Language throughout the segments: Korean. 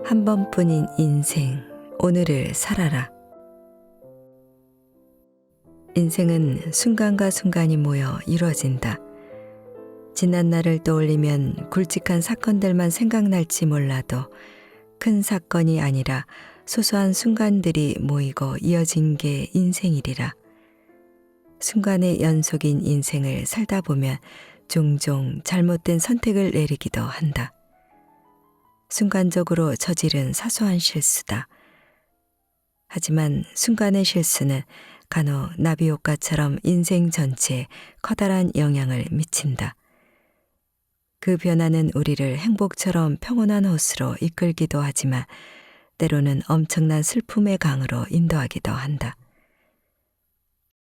한 번뿐인 인생, 오늘을 살아라. 인생은 순간과 순간이 모여 이루어진다. 지난 날을 떠올리면 굵직한 사건들만 생각날지 몰라도 큰 사건이 아니라 소소한 순간들이 모이고 이어진 게 인생이리라. 순간의 연속인 인생을 살다 보면 종종 잘못된 선택을 내리기도 한다. 순간적으로 저지른 사소한 실수다. 하지만 순간의 실수는 간혹 나비효과처럼 인생 전체에 커다란 영향을 미친다. 그 변화는 우리를 행복처럼 평온한 호수로 이끌기도 하지만 때로는 엄청난 슬픔의 강으로 인도하기도 한다.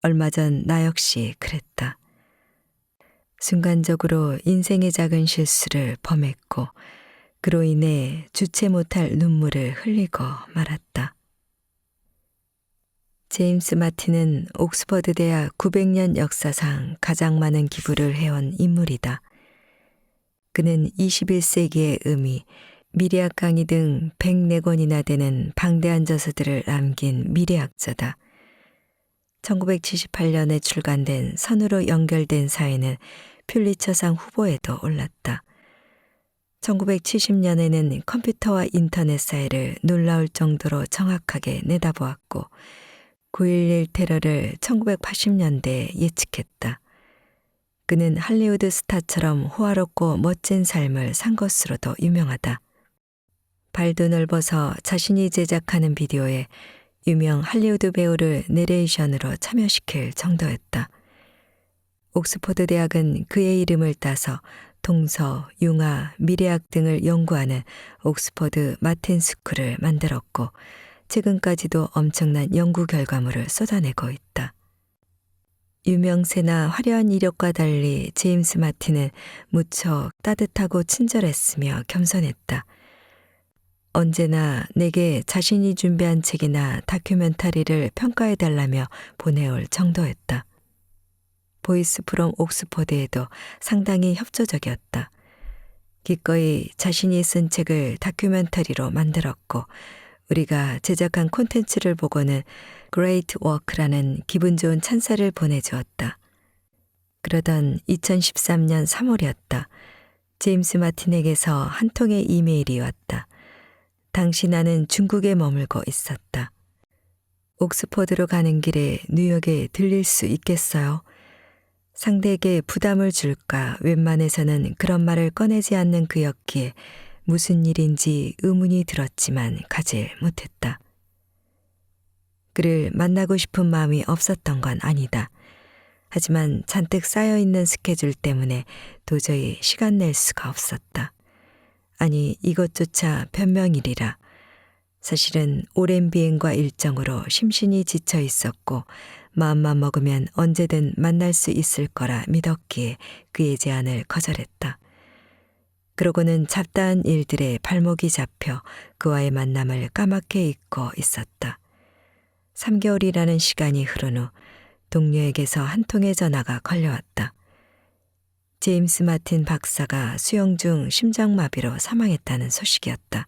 얼마 전 나 역시 그랬다. 순간적으로 인생의 작은 실수를 범했고 그로 인해 주체 못할 눈물을 흘리고 말았다. 제임스 마틴은 옥스퍼드 대학 900년 역사상 가장 많은 기부를 해온 인물이다. 그는 21세기의 의미, 미래학 강의 등 104권이나 되는 방대한 저서들을 남긴 미래학자다. 1978년에 출간된 선으로 연결된 사회는 퓰리처상 후보에도 올랐다. 1970년에는 컴퓨터와 인터넷 사회를 놀라울 정도로 정확하게 내다보았고 9.11 테러를 1980년대에 예측했다. 그는 할리우드 스타처럼 호화롭고 멋진 삶을 산 것으로도 유명하다. 발도 넓어서 자신이 제작하는 비디오에 유명 할리우드 배우를 내레이션으로 참여시킬 정도였다. 옥스퍼드 대학은 그의 이름을 따서 동서, 융화, 미래학 등을 연구하는 옥스퍼드 마틴 스쿨을 만들었고 최근까지도 엄청난 연구 결과물을 쏟아내고 있다. 유명세나 화려한 이력과 달리 제임스 마틴은 무척 따뜻하고 친절했으며 겸손했다. 언제나 내게 자신이 준비한 책이나 다큐멘터리를 평가해달라며 보내올 정도였다. 보이스 프롬 옥스퍼드에도 상당히 협조적이었다. 기꺼이 자신이 쓴 책을 다큐멘터리로 만들었고 우리가 제작한 콘텐츠를 보고는 Great Work라는 기분 좋은 찬사를 보내주었다. 그러던 2013년 3월이었다. 제임스 마틴에게서 한 통의 이메일이 왔다. 당시 나는 중국에 머물고 있었다. 옥스퍼드로 가는 길에 뉴욕에 들릴 수 있겠어요? 상대에게 부담을 줄까 웬만해서는 그런 말을 꺼내지 않는 그였기에 무슨 일인지 의문이 들었지만 가질 못했다. 그를 만나고 싶은 마음이 없었던 건 아니다. 하지만 잔뜩 쌓여있는 스케줄 때문에 도저히 시간 낼 수가 없었다. 아니 이것조차 변명이리라. 사실은 오랜 비행과 일정으로 심신이 지쳐 있었고 마음만 먹으면 언제든 만날 수 있을 거라 믿었기에 그의 제안을 거절했다. 그러고는 잡다한 일들에 발목이 잡혀 그와의 만남을 까맣게 잊고 있었다. 3개월이라는 시간이 흐른 후 동료에게서 한 통의 전화가 걸려왔다. 제임스 마틴 박사가 수영 중 심장마비로 사망했다는 소식이었다.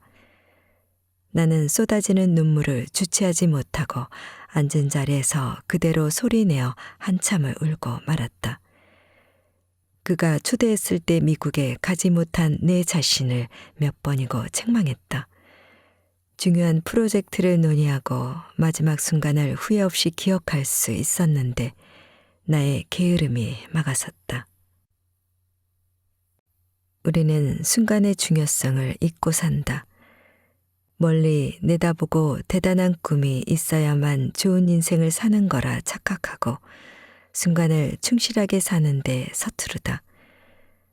나는 쏟아지는 눈물을 주체하지 못하고 앉은 자리에서 그대로 소리내어 한참을 울고 말았다. 그가 초대했을 때 미국에 가지 못한 내 자신을 몇 번이고 책망했다. 중요한 프로젝트를 논의하고 마지막 순간을 후회 없이 기억할 수 있었는데 나의 게으름이 막아섰다. 우리는 순간의 중요성을 잊고 산다. 멀리 내다보고 대단한 꿈이 있어야만 좋은 인생을 사는 거라 착각하고 순간을 충실하게 사는데 서투르다.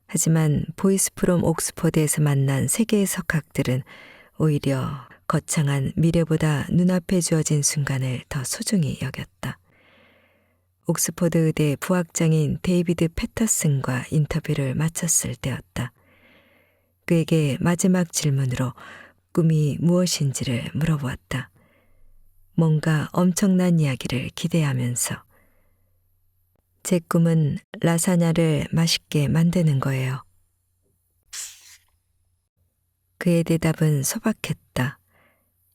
하지만 보이스 프롬 옥스퍼드에서 만난 세계의 석학들은 오히려 거창한 미래보다 눈앞에 주어진 순간을 더 소중히 여겼다. 옥스퍼드 의대 부학장인 데이비드 패터슨과 인터뷰를 마쳤을 때였다. 그에게 마지막 질문으로 꿈이 무엇인지를 물어보았다. 뭔가 엄청난 이야기를 기대하면서. 제 꿈은 라사냐를 맛있게 만드는 거예요. 그의 대답은 소박했다.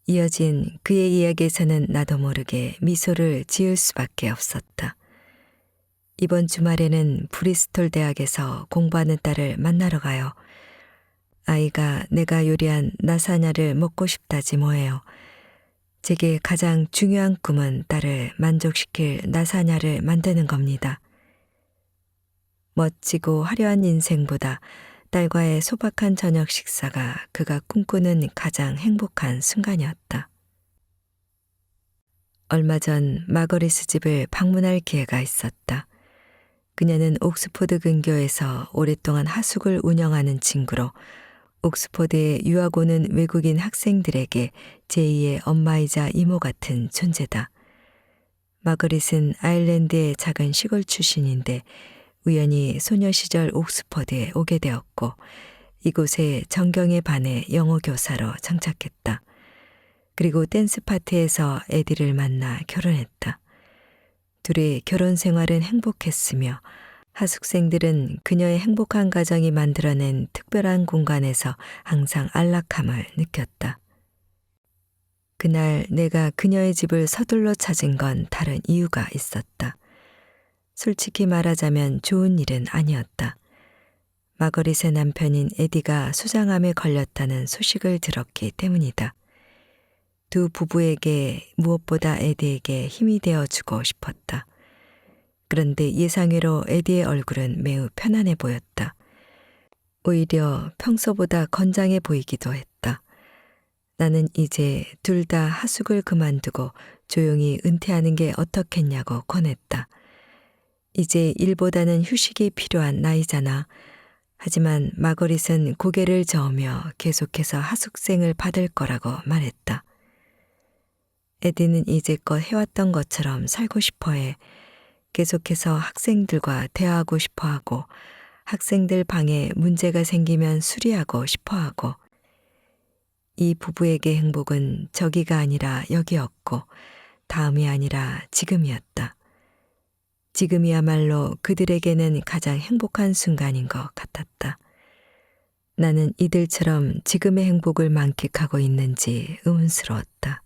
이어진 그의 이야기에서는 나도 모르게 미소를 지을 수밖에 없었다. 이번 주말에는 브리스톨 대학에서 공부하는 딸을 만나러 가요. 아이가 내가 요리한 라사냐를 먹고 싶다지 뭐예요. 제게 가장 중요한 꿈은 딸을 만족시킬 라사냐를 만드는 겁니다. 멋지고 화려한 인생보다 딸과의 소박한 저녁 식사가 그가 꿈꾸는 가장 행복한 순간이었다. 얼마 전 마거리스 집을 방문할 기회가 있었다. 그녀는 옥스포드 근교에서 오랫동안 하숙을 운영하는 친구로 옥스포드에 유학 오는 외국인 학생들에게 제2의 엄마이자 이모 같은 존재다. 마거릿은 아일랜드의 작은 시골 출신인데 우연히 소녀 시절 옥스퍼드에 오게 되었고 이곳에 정경에 반해 영어 교사로 정착했다. 그리고 댄스 파티에서 에디를 만나 결혼했다. 둘의 결혼 생활은 행복했으며 하숙생들은 그녀의 행복한 가정이 만들어낸 특별한 공간에서 항상 안락함을 느꼈다. 그날 내가 그녀의 집을 서둘러 찾은 건 다른 이유가 있었다. 솔직히 말하자면 좋은 일은 아니었다. 마거릿의 남편인 에디가 수장암에 걸렸다는 소식을 들었기 때문이다. 두 부부에게 무엇보다 에디에게 힘이 되어주고 싶었다. 그런데 예상외로 에디의 얼굴은 매우 편안해 보였다. 오히려 평소보다 건장해 보이기도 했다. 나는 이제 둘 다 하숙을 그만두고 조용히 은퇴하는 게 어떻겠냐고 권했다. 이제 일보다는 휴식이 필요한 나이잖아. 하지만 마거릿은 고개를 저으며 계속해서 하숙생을 받을 거라고 말했다. 에디는 이제껏 해왔던 것처럼 살고 싶어해. 계속해서 학생들과 대화하고 싶어하고 학생들 방에 문제가 생기면 수리하고 싶어하고 이 부부에게 행복은 저기가 아니라 여기였고 다음이 아니라 지금이었다. 지금이야말로 그들에게는 가장 행복한 순간인 것 같았다. 나는 이들처럼 지금의 행복을 만끽하고 있는지 의문스러웠다.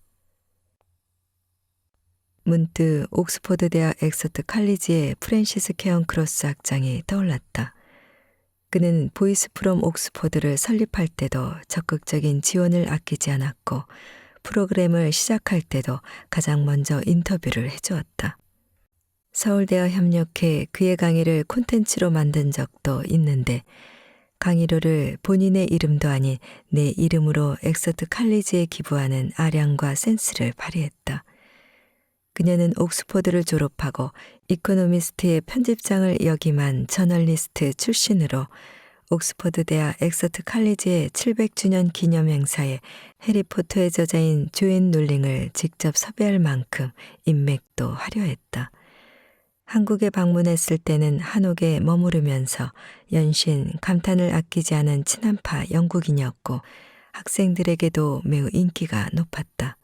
문득 옥스포드 대학 엑서트 칼리지의 프랜시스 케언 크로스 학장이 떠올랐다. 그는 보이스 프롬 옥스포드를 설립할 때도 적극적인 지원을 아끼지 않았고 프로그램을 시작할 때도 가장 먼저 인터뷰를 해주었다. 서울대와 협력해 그의 강의를 콘텐츠로 만든 적도 있는데 강의료를 본인의 이름도 아닌 내 이름으로 엑서트 칼리지에 기부하는 아량과 센스를 발휘했다. 그녀는 옥스포드를 졸업하고 이코노미스트의 편집장을 역임한 저널리스트 출신으로 옥스포드 대학 엑서트 칼리지의 700주년 기념 행사에 해리포터의 저자인 조앤 롤링을 직접 섭외할 만큼 인맥도 화려했다. 한국에 방문했을 때는 한옥에 머무르면서 연신 감탄을 아끼지 않은 친한파 영국인이었고 학생들에게도 매우 인기가 높았다.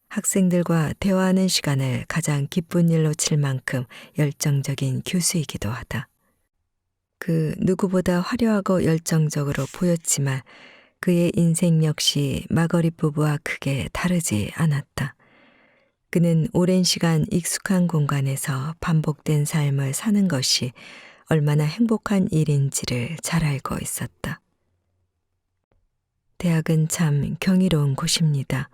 학생들과 대화하는 시간을 가장 기쁜 일로 칠 만큼 열정적인 교수이기도 하다. 그 누구보다 화려하고 열정적으로 보였지만 그의 인생 역시 마거릿 부부와 크게 다르지 않았다. 그는 오랜 시간 익숙한 공간에서 반복된 삶을 사는 것이 얼마나 행복한 일인지를 잘 알고 있었다. 대학은 참 경이로운 곳입니다.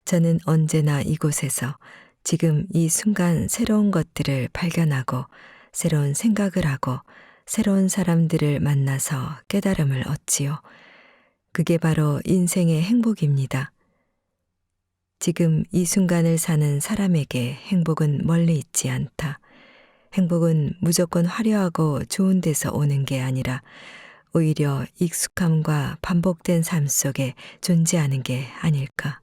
저는 언제나 이곳에서 지금 이 순간 새로운 것들을 발견하고 새로운 생각을 하고 새로운 사람들을 만나서 깨달음을 얻지요. 그게 바로 인생의 행복입니다. 지금 이 순간을 사는 사람에게 행복은 멀리 있지 않다. 행복은 무조건 화려하고 좋은 데서 오는 게 아니라 오히려 익숙함과 반복된 삶 속에 존재하는 게 아닐까.